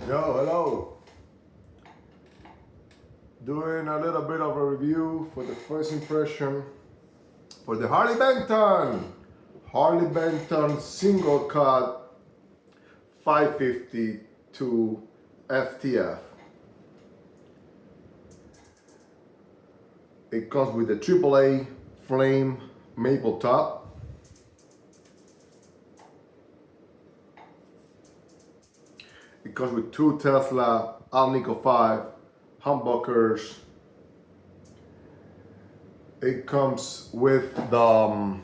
Yo, hello. Doing a little bit of a review for the first impression for the Harley Benton. Harley Benton single cut 550 to FTF. It comes with the AAA flame maple top. It comes with two Tesla Alnico 5 humbuckers. It comes with the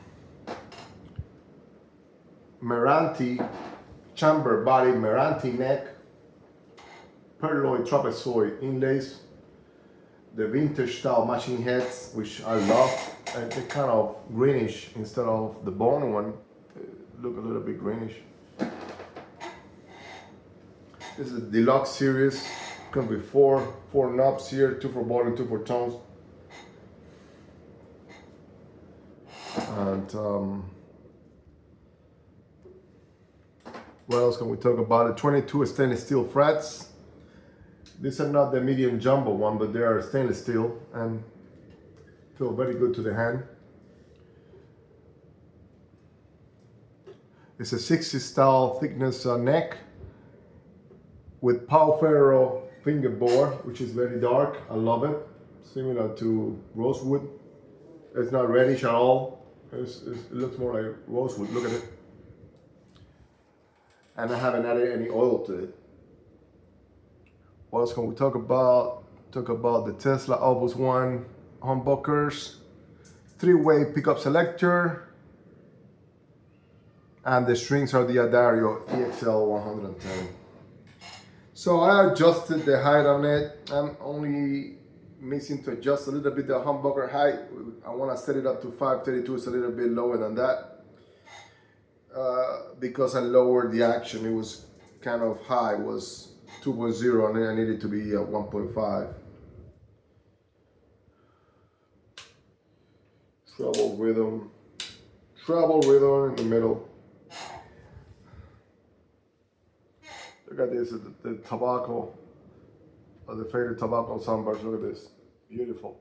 Meranti chamber body, Meranti neck, perloy trapezoid inlays, the vintage style matching heads, which I love. And they're kind of greenish instead of the bone one. They look a little bit greenish. This is the deluxe series. Comes with four knobs here, two for bottom, two for tones. And what else can we talk about it? 22 stainless steel frets. These are not the medium jumbo one, but they are stainless steel and feel very good to the hand. It's a 60 style thickness neck with Pau Ferro fingerboard, which is very dark. I love it. Similar to rosewood. It's not reddish at all. It looks more like rosewood. Look at it. And I haven't added any oil to it. What else can we talk about? Talk about the Tesla Opus One humbuckers, three-way pickup selector, and the strings are the Adario EXL 110. So I adjusted the height on it. I'm only missing to adjust a little bit the humbucker height. I want to set it up to 532. It's a little bit lower than that because I lowered the action. It was kind of high. It was 2.0 and then I needed to be 1.5. Treble rhythm in the middle. Look at this, the tobacco, the faded tobacco sunburst. Look at this, beautiful.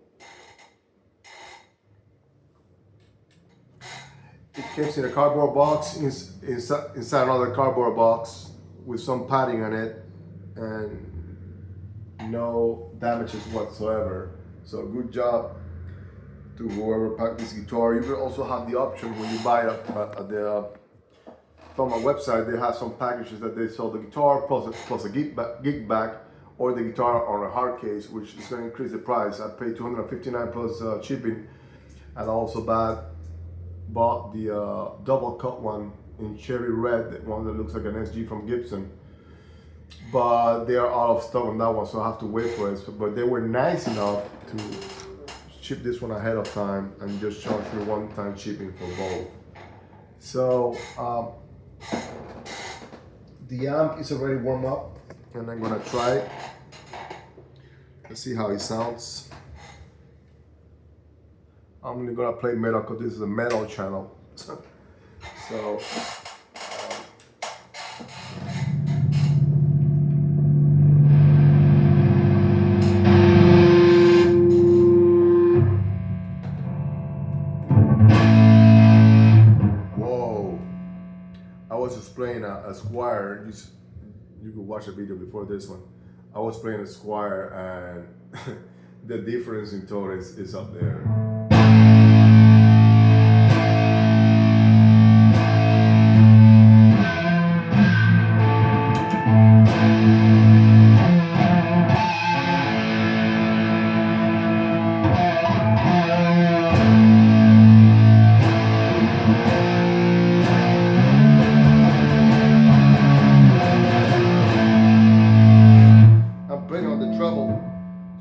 It comes in a cardboard box, inside another cardboard box with some padding on it and no damages whatsoever. So good job to whoever packed this guitar. You can also have the option when you buy it from a website. They have some packages that they sell the guitar plus a gig bag or the guitar on a hard case, which is going to increase the price. I paid $259 plus shipping, and I also bought the double cut one in cherry red, the one that looks like an SG from Gibson. But they are out of stock on that one, so I have to wait for it. But they were nice enough to ship this one ahead of time and just charge me one-time shipping for both. So the amp is already warmed up and I'm gonna try it. Let's see how it sounds. I'm only gonna play metal because this is a metal channel. So I was just playing a Squire. You could watch a video before this one. I was playing a Squire and the difference in tone is up there.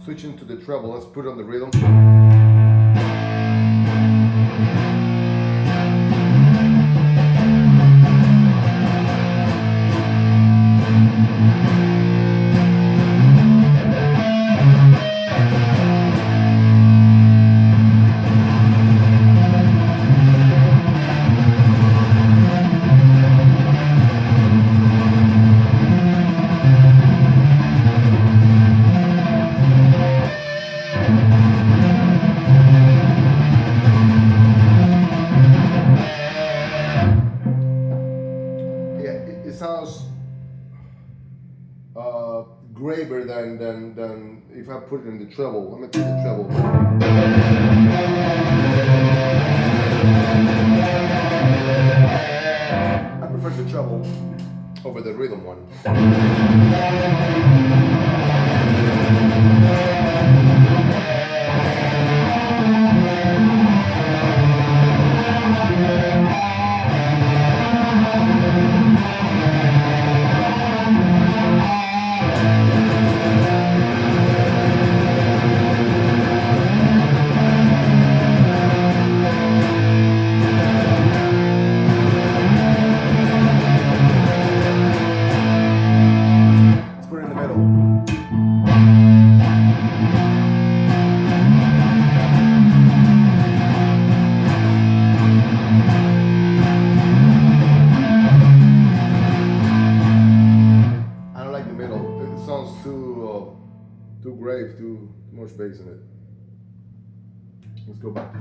Switching to the treble, let's put on the rhythm. graver than if I put it in the treble. Let me put the treble. I prefer the treble over the rhythm one. Too grave, too much bass in it. Let's go back.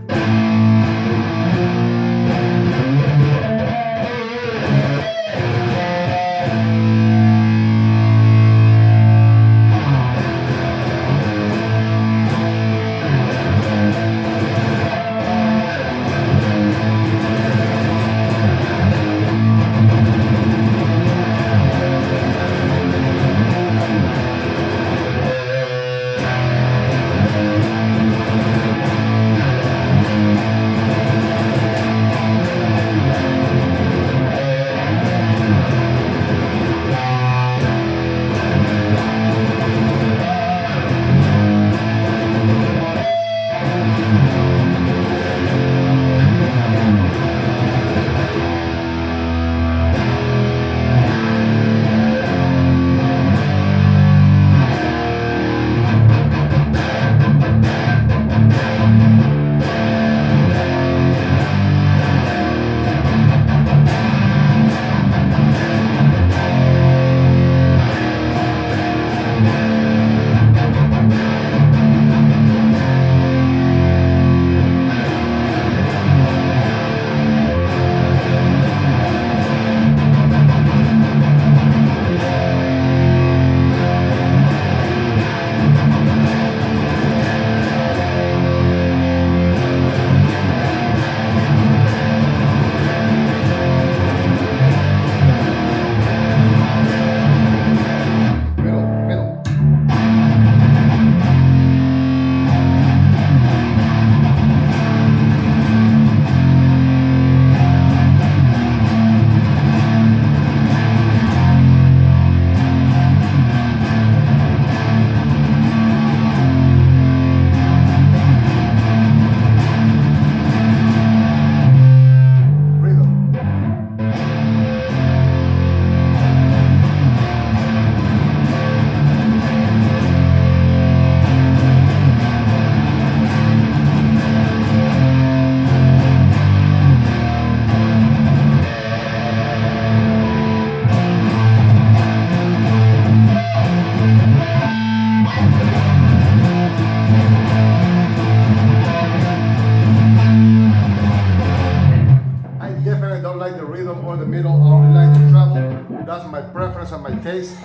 That's my preference and my taste,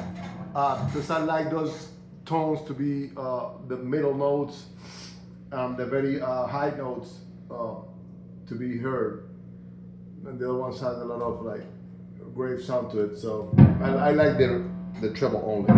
because I like those tones to be the middle notes, the very high notes to be heard, and the other ones has a lot of like grave sound to it. So I like the treble only.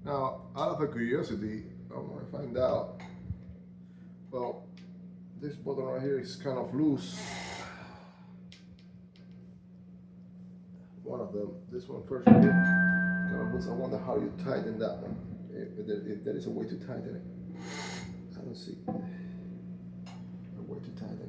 Now, out of a curiosity, I want to find out. Well, this button right here is kind of loose. One of them, this one first right here, kind of loose. I wonder how you tighten that one. If there is a way to tighten it. I don't see a way to tighten it.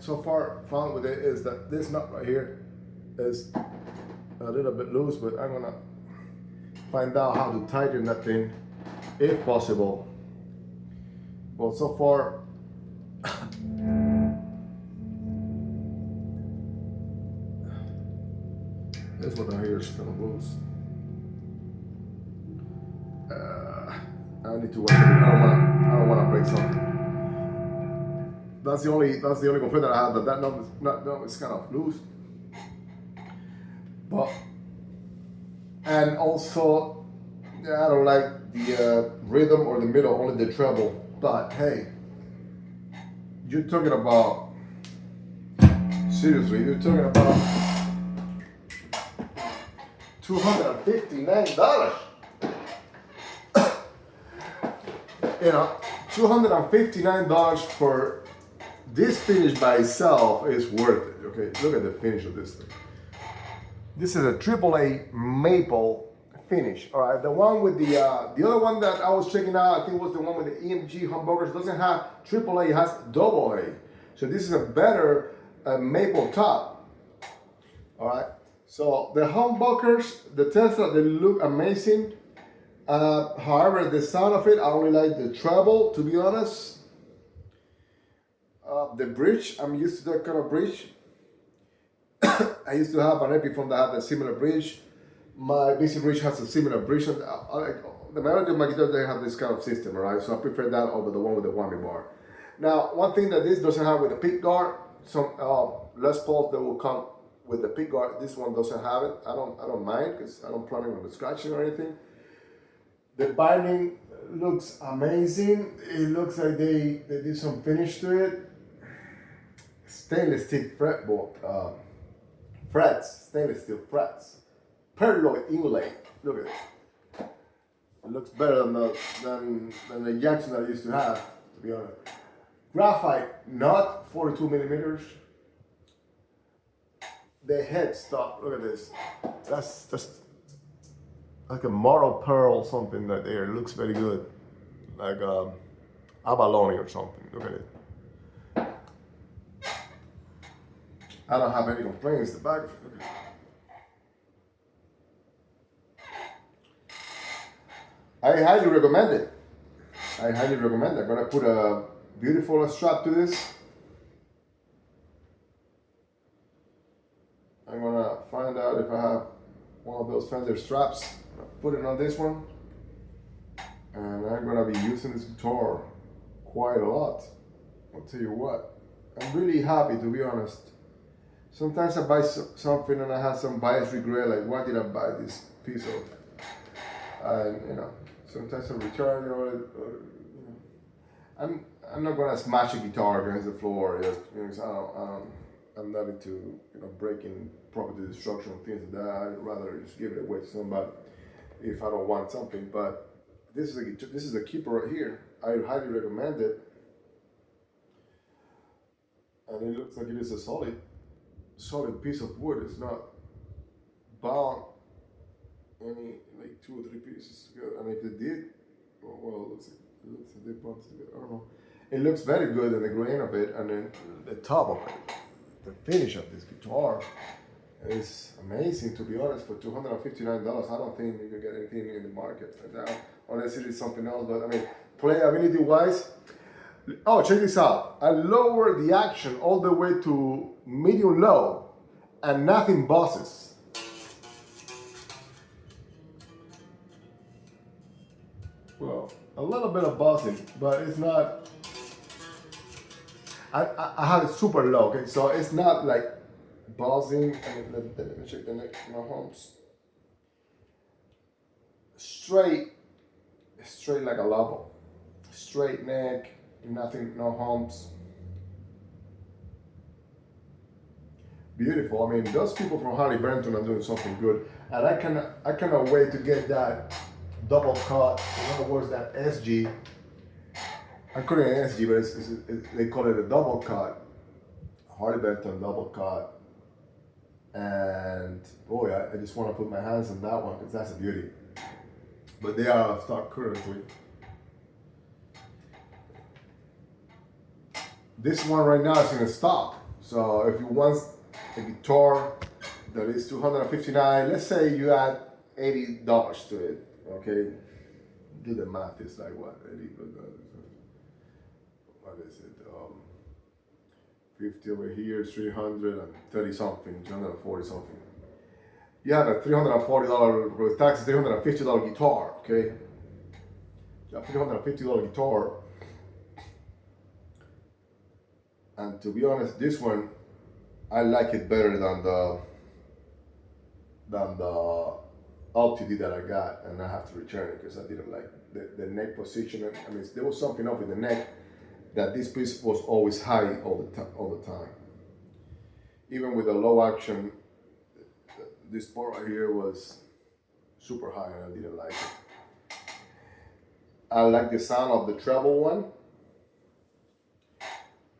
so far found with it is that this nut right here is a little bit loose, but I'm gonna find out how to tighten that thing if possible. Well, so far this one right here is kind of loose. I need to wait. I don't want to break something. That's the only complaint that I have, that nut is kind of loose. But and also, yeah, I don't like the rhythm or the middle, only the treble. But hey, you're talking about, seriously, you're talking about $259. You know, $259 for this finish by itself is worth it. Okay, look at the finish of this thing. This is a AAA maple finish. All right, the one with the other one that I was checking out, I think was the one with the EMG humbuckers, doesn't have AAA, it has AA. So this is a better maple top. All right, so the humbuckers, the Tesla, they look amazing. However, the sound of it, I only like the treble, to be honest. The bridge, I'm used to that kind of bridge. I used to have an Epiphone that had a similar bridge. My BC bridge has a similar bridge. And the majority of my guitars, they have this kind of system, right? So I prefer that over the one with the whammy bar. Now, one thing that this doesn't have with the pick guard, some Les Pauls that will come with the pick guard, this one doesn't have it. I don't mind, because I don't plan on the scratching or anything. The binding looks amazing. It looks like they did some finish to it. Stainless steel fretboard, frets, stainless steel frets. Perloy inlay. Look at it. It looks better than the Jackson I used to have, to be honest. Graphite nut, 42 millimeters. The headstock, look at this. That's just like a model pearl, something that there looks very good, like abalone or something. Look at it. I don't have any complaints. The back. I highly recommend it. I'm gonna put a beautiful strap to this. I'm gonna find out if I have one of those Fender straps. Put it on this one, and I'm gonna be using this guitar quite a lot. I'll tell you what, I'm really happy, to be honest. Sometimes I buy something and I have some bias regret, like why did I buy this piece of, and you know, sometimes I return, I'm not gonna smash a guitar against the floor. I'm not into breaking property destruction and things like that. I'd rather just give it away to somebody if I don't want something. But this is a keeper right here. I highly recommend it, and it looks like it is a solid piece of wood. It's not bound any like 2 or 3 pieces together. And if it did, well, it looks like they bound together. I don't know. It looks very good in the grain of it, and then the top of it. The finish of this guitar is amazing, to be honest. For $259, I don't think you can get anything in the market right now, unless it is something else. But I mean, playability wise, oh, check this out. I lowered the action all the way to medium low, and nothing buzzes. Well, a little bit of buzzing, but it's not. I have it super low, okay, so it's not like buzzing. Let me check the neck, my humps. Straight like a level. Straight neck, nothing, no humps. Beautiful. I mean, those people from Harley Benton are doing something good, and I cannot wait to get that double cut. In other words, that SG. I call it an SG, but they call it a double cut. Harley Benton double cut. And boy, I just want to put my hands on that one because that's a beauty. But they are out of stock currently. This one right now is in stock. So if you want a guitar that is $259, let's say you add $80 to it, okay? Do the math, it's like what, 80, what is it? 50 over here, 330 something, 340 something. You have a $340 with taxes, $350 guitar, okay? You have $350 guitar. And to be honest, this one, I like it better than the LTD that I got, and I have to return it because I didn't like the neck position. I mean, there was something up with the neck that this piece was always high all the time. Even with the low action, this part right here was super high, and I didn't like it. I like the sound of the treble one,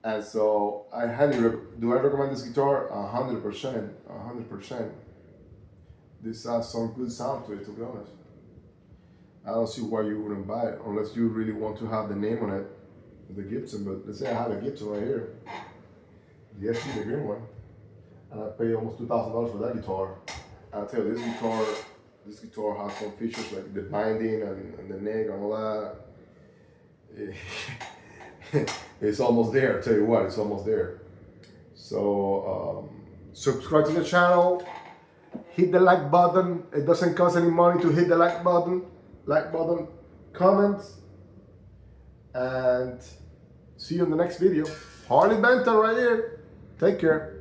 and so I highly do I recommend this guitar? 100%, 100%. This has some good sound to it, to be honest. I don't see why you wouldn't buy it unless you really want to have the name on it, the Gibson. But let's say I have a Gibson right here, the SC, the green one, and I paid almost $2,000 for that guitar. I'll tell you, this guitar has some features like the binding and the neck and all that. It's almost there. I'll tell you what, it's almost there. So subscribe to the channel. Hit the like button. It doesn't cost any money to hit the like button. Comments, and see you in the next video. Harley Benton right here. Take care.